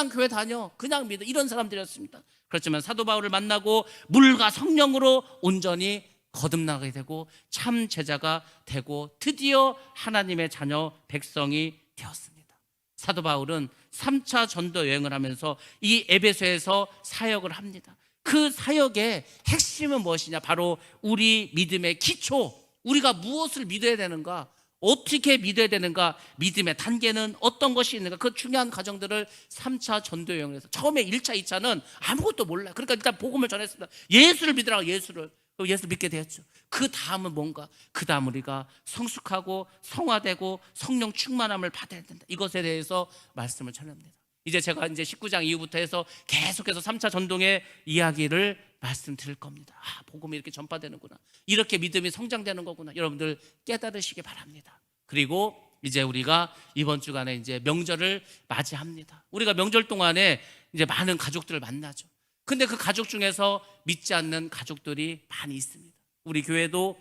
교회 다녀, 그냥 믿어, 이런 사람들이었습니다. 그렇지만 사도 바울을 만나고 물과 성령으로 온전히 거듭나게 되고 참 제자가 되고 드디어 하나님의 자녀 백성이 되었습니다. 사도 바울은 3차 전도 여행을 하면서 이 에베소에서 사역을 합니다. 그 사역의 핵심은 무엇이냐? 바로 우리 믿음의 기초, 우리가 무엇을 믿어야 되는가, 어떻게 믿어야 되는가, 믿음의 단계는 어떤 것이 있는가, 그 중요한 과정들을 3차 전도 여행을 해서 처음에 1차, 2차는 아무것도 몰라요. 그러니까 일단 복음을 전했습니다. 예수를 믿으라고, 예수를. 예수를 믿게 되었죠. 그 다음은 뭔가? 그 다음 우리가 성숙하고 성화되고 성령 충만함을 받아야 된다. 이것에 대해서 말씀을 전합니다. 이제 제가 이제 19장 이후부터 해서 계속해서 3차 전동의 이야기를 말씀드릴 겁니다. 복음이 이렇게 전파되는구나, 이렇게 믿음이 성장되는 거구나, 여러분들 깨달으시기 바랍니다. 그리고 이제 우리가 이번 주간에 이제 명절을 맞이합니다. 우리가 명절 동안에 이제 많은 가족들을 만나죠. 근데 그 가족 중에서 믿지 않는 가족들이 많이 있습니다. 우리 교회도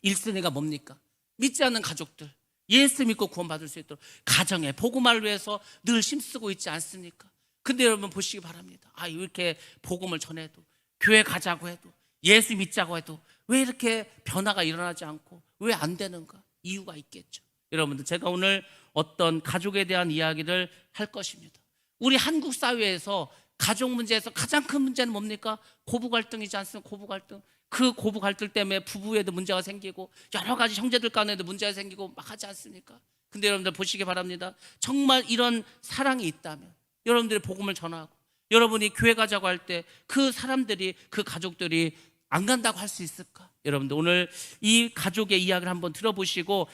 1순위가 뭡니까? 믿지 않는 가족들, 예수 믿고 구원받을 수 있도록 가정에 복음을 위해서 늘 힘쓰고 있지 않습니까? 근데 여러분 보시기 바랍니다. 이렇게 복음을 전해도, 교회 가자고 해도, 예수 믿자고 해도 왜 이렇게 변화가 일어나지 않고 왜 안 되는가? 이유가 있겠죠. 여러분들, 제가 오늘 어떤 가족에 대한 이야기를 할 것입니다. 우리 한국 사회에서 가족 문제에서 가장 큰 문제는 뭡니까? 고부 갈등이지 않습니까? 고부 갈등. 그 고부 갈등 때문에 부부에도 문제가 생기고 여러 가지 형제들 간에도 문제가 생기고 막 하지 않습니까? 근데 여러분들 보시기 바랍니다. 정말 이런 사랑이 있다면 여러분들이 복음을 전하고 여러분이 교회 가자고 할 때 그 사람들이, 그 가족들이 안 간다고 할 수 있을까? 여러분들 오늘 이 가족의 이야기를 한번 들어보시고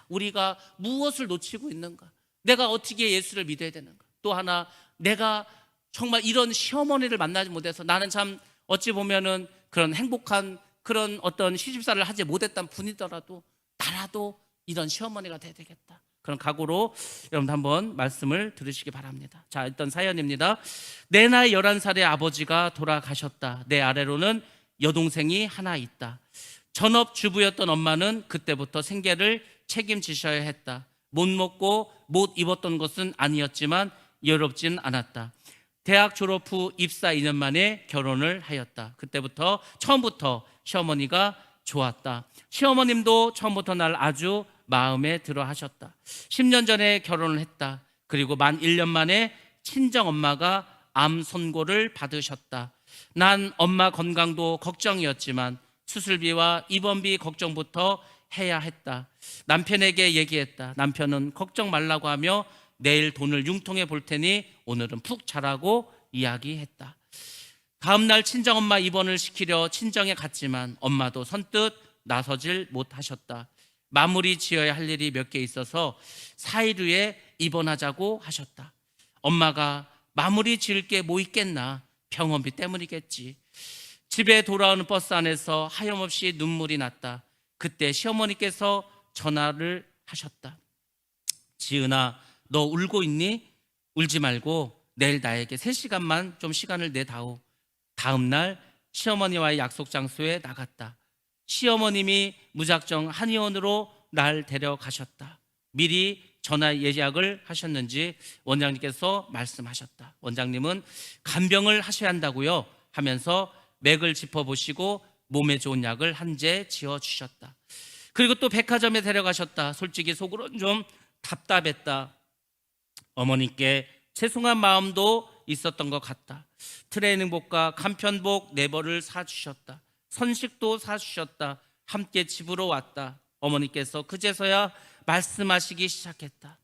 우리가 무엇을 놓치고 있는가? 내가 어떻게 예수를 믿어야 되는가? 또 하나, 내가 정말 이런 시어머니를 만나지 못해서 나는 참 어찌 보면은 그런 행복한 그런 어떤 시집살이를 하지 못했던 분이더라도 나라도 이런 시어머니가 돼야 되겠다, 그런 각오로 여러분 한번 말씀을 들으시기 바랍니다. 자, 일단 사연입니다. 내 나이 11살에 아버지가 돌아가셨다. 내 아래로는 여동생이 하나 있다. 전업주부였던 엄마는 그때부터 생계를 책임지셔야 했다. 못 먹고 못 입었던 것은 아니었지만 여롭진 않았다. 대학 졸업 후 입사 2년 만에 결혼을 하였다. 그때부터 처음부터 시어머니가 좋았다. 시어머님도 처음부터 날 아주 마음에 들어 하셨다. 10년 전에 결혼을 했다. 그리고 만 1년 만에 친정엄마가 암 선고를 받으셨다. 난 엄마 건강도 걱정이었지만 수술비와 입원비 걱정부터 해야 했다. 남편에게 얘기했다. 남편은 걱정 말라고 하며 내일 돈을 융통해 볼 테니 오늘은 푹 자라고 이야기했다. 다음날 친정엄마 입원을 시키려 친정에 갔지만 엄마도 선뜻 나서질 못하셨다. 마무리 지어야 할 일이 몇 개 있어서 4일 후에 입원하자고 하셨다. 엄마가 마무리 지을 게 뭐 있겠나, 병원비 때문이겠지. 집에 돌아오는 버스 안에서 하염없이 눈물이 났다. 그때 시어머니께서 전화를 하셨다. 지은아, 너 울고 있니? 울지 말고 내일 나에게 3시간만 좀 시간을 내다오. 다음 날 시어머니와의 약속 장소에 나갔다. 시어머님이 무작정 한의원으로 날 데려가셨다. 미리 전화 예약을 하셨는지 원장님께서 말씀하셨다. 원장님은 간병을 하셔야 한다고요 하면서 맥을 짚어보시고 몸에 좋은 약을 한 제 지어주셨다. 그리고 또 백화점에 데려가셨다. 솔직히 속으로는 좀 답답했다. 어머니께 죄송한 마음도 있었던 것 같다. 트레이닝복과 간편복 4벌을 사주셨다. 선식도 사주셨다. 함께 집으로 왔다. 어머니께서 그제서야 말씀하시기 시작했다.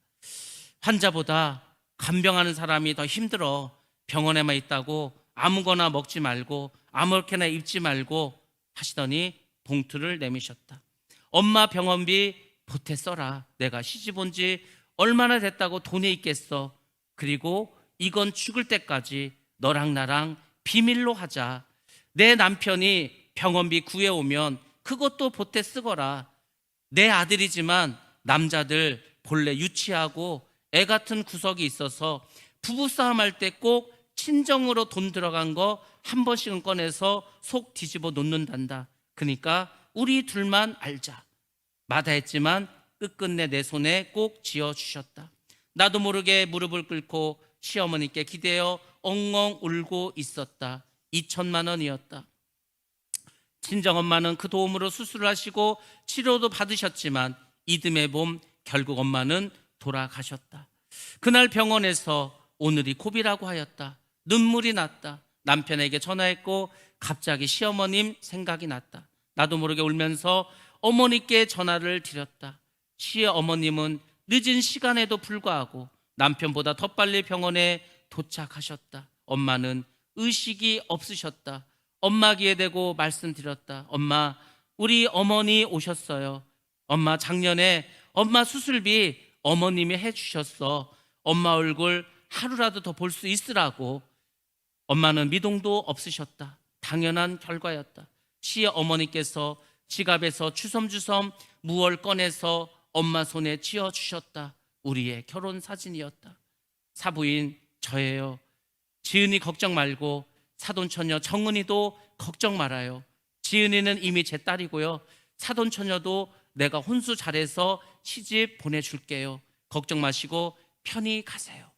환자보다 간병하는 사람이 더 힘들어. 병원에만 있다고 아무거나 먹지 말고 아무렇게나 입지 말고 하시더니 봉투를 내미셨다. 엄마 병원비 보태 써라. 내가 시집 온 지 얼마나 됐다고 돈이 있겠어. 그리고 이건 죽을 때까지 너랑 나랑 비밀로 하자. 내 남편이 병원비 구해오면 그것도 보태 쓰거라. 내 아들이지만 남자들 본래 유치하고 애 같은 구석이 있어서 부부싸움 할 때 꼭 친정으로 돈 들어간 거 한 번씩은 꺼내서 속 뒤집어 놓는단다. 그러니까 우리 둘만 알자. 마다했지만 끝끝내 내 손에 꼭 쥐어주셨다. 나도 모르게 무릎을 꿇고 시어머니께 기대어 엉엉 울고 있었다. 2천만 원이었다. 친정엄마는 그 도움으로 수술을 하시고 치료도 받으셨지만 이듬해 봄 결국 엄마는 돌아가셨다. 그날 병원에서 오늘이 고비라고 하였다. 눈물이 났다. 남편에게 전화했고 갑자기 시어머님 생각이 났다. 나도 모르게 울면서 어머니께 전화를 드렸다. 시어머님은 늦은 시간에도 불구하고 남편보다 더 빨리 병원에 도착하셨다. 엄마는 의식이 없으셨다. 엄마 귀에 대고 말씀드렸다. 엄마, 우리 어머니 오셨어요. 엄마, 작년에 엄마 수술비 어머님이 해주셨어. 엄마 얼굴 하루라도 더 볼 수 있으라고. 엄마는 미동도 없으셨다. 당연한 결과였다. 시어머니께서 지갑에서 주섬주섬 무얼 꺼내서 엄마 손에 쥐어주셨다. 우리의 결혼 사진이었다. 사부인 저예요. 지은이 걱정 말고 사돈처녀 정은이도 걱정 말아요. 지은이는 이미 제 딸이고요. 사돈처녀도 내가 혼수 잘해서 시집 보내줄게요. 걱정 마시고 편히 가세요.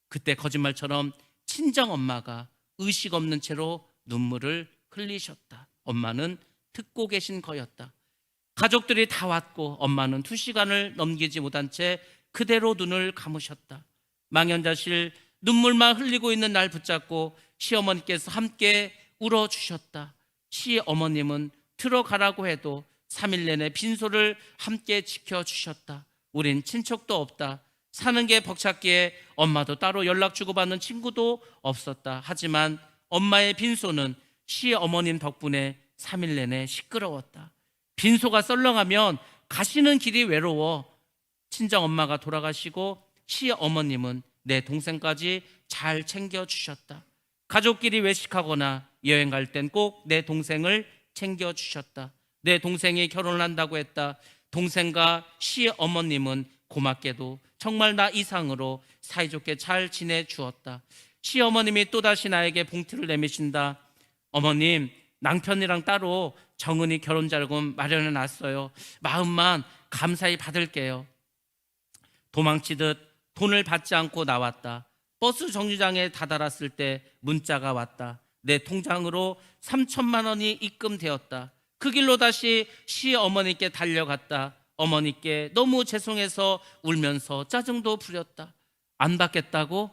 그때 거짓말처럼 친정엄마가 의식 없는 채로 눈물을 흘리셨다. 엄마는 듣고 계신 거였다. 가족들이 다 왔고 엄마는 2시간을 넘기지 못한 채 그대로 눈을 감으셨다. 망연자실 눈물만 흘리고 있는 날 붙잡고 시어머니께서 함께 울어주셨다. 시어머님은 들어가라고 해도 3일 내내 빈소를 함께 지켜주셨다. 우린 친척도 없다. 사는 게 벅찼기에 엄마도 따로 연락 주고받는 친구도 없었다. 하지만 엄마의 빈소는 시어머님 덕분에 3일 내내 시끄러웠다. 빈소가 썰렁하면 가시는 길이 외로워. 친정엄마가 돌아가시고 시어머님은 내 동생까지 잘 챙겨주셨다. 가족끼리 외식하거나 여행 갈 땐 꼭 내 동생을 챙겨주셨다. 내 동생이 결혼을 한다고 했다. 동생과 시어머님은 고맙게도 정말 나 이상으로 사이좋게 잘 지내주었다. 시어머님이 또다시 나에게 봉투를 내미신다. 어머님, 남편이랑 따로 정은이 결혼자금 마련해 놨어요. 마음만 감사히 받을게요. 도망치듯 돈을 받지 않고 나왔다. 버스 정류장에 다다랐을 때 문자가 왔다. 내 통장으로 3천만 원이 입금되었다. 그 길로 다시 시어머니께 달려갔다. 어머니께 너무 죄송해서 울면서 짜증도 부렸다. 안 받겠다고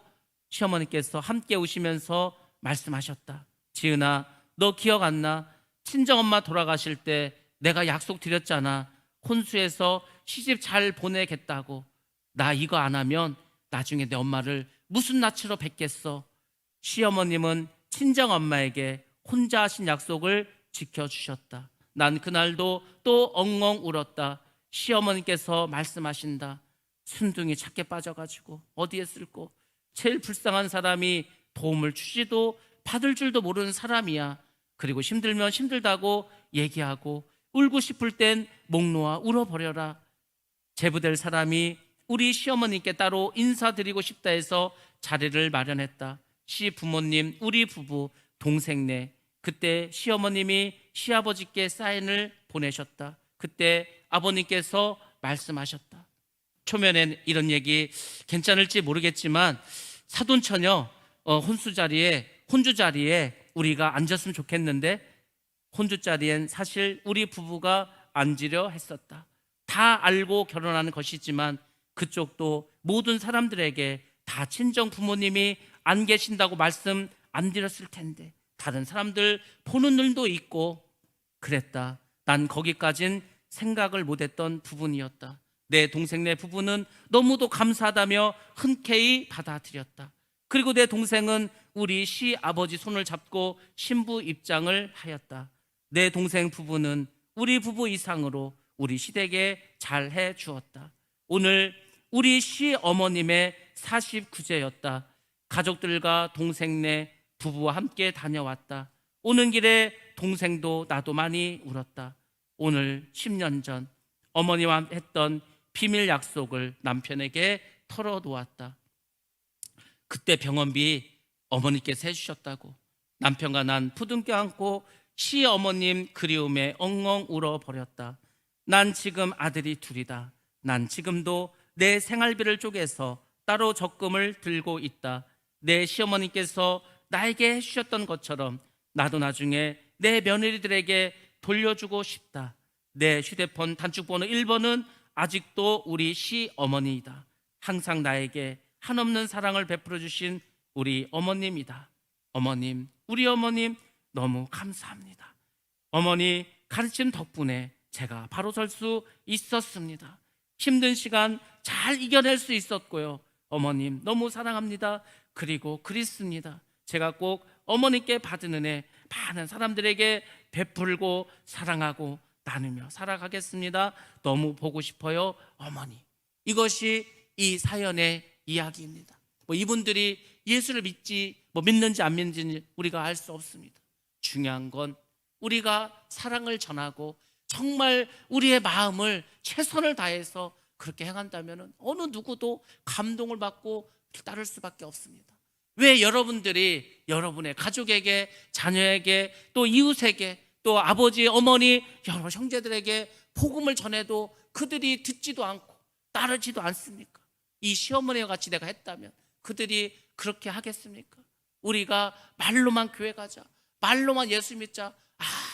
시어머니께서 함께 우시면서 말씀하셨다. 지은아, 너 기억 안 나? 친정엄마 돌아가실 때 내가 약속 드렸잖아. 혼수해서 시집 잘 보내겠다고. 나 이거 안 하면 나중에 내 엄마를 무슨 낯으로 뵙겠어. 시어머님은 친정엄마에게 혼자 하신 약속을 지켜주셨다. 난 그날도 또 엉엉 울었다. 시어머니께서 말씀하신다. 순둥이 착게 빠져가지고 어디에 쓸고 제일 불쌍한 사람이 도움을 주지도 받을 줄도 모르는 사람이야. 그리고 힘들면 힘들다고 얘기하고 울고 싶을 땐 목 놓아 울어버려라. 제부될 사람이 우리 시어머니께 따로 인사드리고 싶다 해서 자리를 마련했다. 시부모님, 우리 부부, 동생네. 그때 시어머님이 시아버지께 사인을 보내셨다. 그때 아버님께서 말씀하셨다. 초면엔 이런 얘기 괜찮을지 모르겠지만 사돈처녀 혼주 자리에 우리가 앉았으면 좋겠는데 혼주 자리엔 사실 우리 부부가 앉으려 했었다. 다 알고 결혼하는 것이지만 그쪽도 모든 사람들에게 다 친정 부모님이 안 계신다고 말씀 안 드렸을 텐데 다른 사람들 보는 눈도 있고 그랬다. 난 거기까진 생각을 못했던 부분이었다. 내 동생네 부부는 너무도 감사하다며 흔쾌히 받아들였다. 그리고 내 동생은 우리 시아버지 손을 잡고 신부 입장을 하였다. 내 동생 부부는 우리 부부 이상으로 우리 시댁에 잘해 주었다. 오늘 우리 시어머님의 49제였다. 가족들과 동생네 부부와 함께 다녀왔다. 오는 길에 동생도 나도 많이 울었다. 오늘 10년 전 어머니와 했던 비밀 약속을 남편에게 털어놓았다. 그때 병원비 어머니께서 해주셨다고. 남편과 난 부둥켜 안고 시어머님 그리움에 엉엉 울어버렸다. 난 지금 아들이 둘이다. 난 지금도 내 생활비를 쪼개서 따로 적금을 들고 있다. 내 시어머니께서 나에게 해주셨던 것처럼 나도 나중에 내 며느리들에게 돌려주고 싶다. 내 휴대폰 단축번호 1번은 아직도 우리 시어머니이다. 항상 나에게 한없는 사랑을 베풀어 주신 우리 어머님이다. 어머님, 우리 어머님 너무 감사합니다. 어머니 가르침 덕분에 제가 바로 설 수 있었습니다. 힘든 시간 잘 이겨낼 수 있었고요. 어머님 너무 사랑합니다. 그리고 그립습니다. 제가 꼭 어머니께 받은 은혜 많은 사람들에게 베풀고 사랑하고 나누며 살아가겠습니다. 너무 보고 싶어요, 어머니. 이것이 이 사연의 이야기입니다. 이분들이 예수를 믿는지 안 믿는지 우리가 알 수 없습니다. 중요한 건 우리가 사랑을 전하고 정말 우리의 마음을 최선을 다해서 그렇게 행한다면 어느 누구도 감동을 받고 따를 수밖에 없습니다. 왜 여러분들이 여러분의 가족에게, 자녀에게, 또 이웃에게, 또 아버지, 어머니, 여러 형제들에게 복음을 전해도 그들이 듣지도 않고 따르지도 않습니까? 이 시어머니와 같이 내가 했다면 그들이 그렇게 하겠습니까? 우리가 말로만 교회 가자, 말로만 예수 믿자,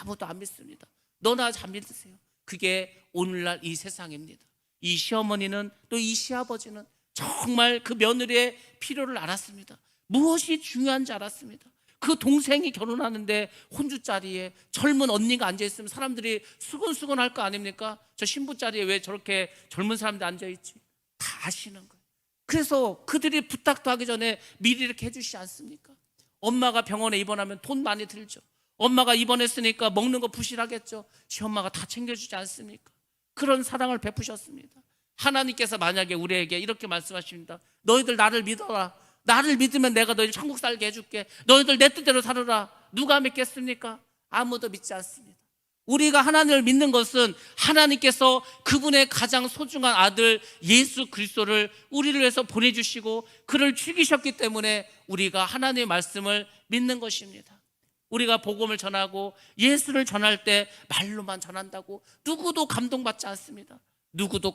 아무도 안 믿습니다. 너나 잘 믿으세요. 그게 오늘날 이 세상입니다. 이 시어머니는 또 이 시아버지는 정말 그 며느리의 필요를 알았습니다. 무엇이 중요한지 알았습니다. 그 동생이 결혼하는데 혼주 자리에 젊은 언니가 앉아있으면 사람들이 수근수근 할 거 아닙니까? 저 신부 자리에 왜 저렇게 젊은 사람들 앉아있지? 다 아시는 거예요. 그래서 그들이 부탁도 하기 전에 미리 이렇게 해주시지 않습니까? 엄마가 병원에 입원하면 돈 많이 들죠. 엄마가 입원했으니까 먹는 거 부실하겠죠. 시엄마가 다 챙겨주지 않습니까? 그런 사랑을 베푸셨습니다. 하나님께서 만약에 우리에게 이렇게 말씀하십니다. 너희들 나를 믿어라. 나를 믿으면 내가 너희들 천국 살게 해줄게. 너희들 내 뜻대로 살아라. 누가 믿겠습니까? 아무도 믿지 않습니다. 우리가 하나님을 믿는 것은 하나님께서 그분의 가장 소중한 아들 예수 그리스도를 우리를 위해서 보내주시고 그를 죽이셨기 때문에 우리가 하나님의 말씀을 믿는 것입니다. 우리가 복음을 전하고 예수를 전할 때 말로만 전한다고 누구도 감동받지 않습니다. 누구도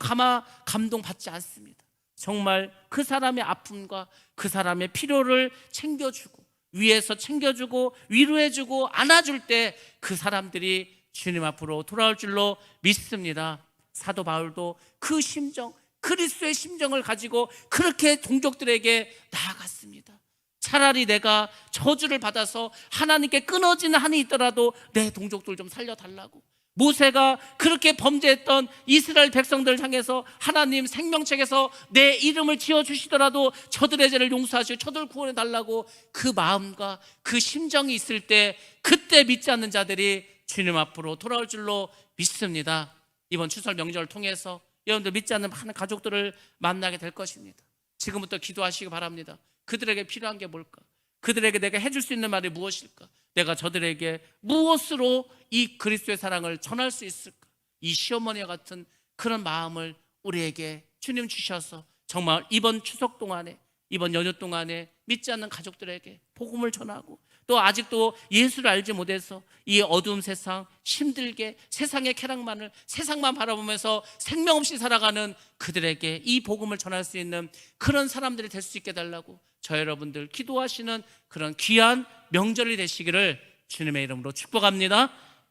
감동받지 않습니다. 정말 그 사람의 아픔과 그 사람의 필요를 챙겨주고 위에서 챙겨주고 위로해주고 안아줄 때 그 사람들이 주님 앞으로 돌아올 줄로 믿습니다. 사도 바울도 그 심정, 그리스도의 심정을 가지고 그렇게 동족들에게 나아갔습니다. 차라리 내가 저주를 받아서 하나님께 끊어지는 한이 있더라도 내 동족들 좀 살려달라고. 모세가 그렇게 범죄했던 이스라엘 백성들을 향해서 하나님 생명책에서 내 이름을 지어주시더라도 저들의 죄를 용서하시고 저들을 구원해 달라고 그 마음과 그 심정이 있을 때 그때 믿지 않는 자들이 주님 앞으로 돌아올 줄로 믿습니다. 이번 추석 명절을 통해서 여러분들 믿지 않는 많은 가족들을 만나게 될 것입니다. 지금부터 기도하시기 바랍니다. 그들에게 필요한 게 뭘까? 그들에게 내가 해줄 수 있는 말이 무엇일까? 내가 저들에게 무엇으로 이 그리스도의 사랑을 전할 수 있을까? 이 시어머니와 같은 그런 마음을 우리에게 주님 주셔서 정말 이번 추석 동안에, 이번 연휴 동안에 믿지 않는 가족들에게 복음을 전하고, 또 아직도 예수를 알지 못해서 이 어두운 세상, 힘들게 세상의 쾌락만을, 세상만 바라보면서 생명 없이 살아가는 그들에게 이 복음을 전할 수 있는 그런 사람들이 될 수 있게 해달라고 저 여러분들 기도하시는 그런 귀한 명절이 되시기를 주님의 이름으로 축복합니다.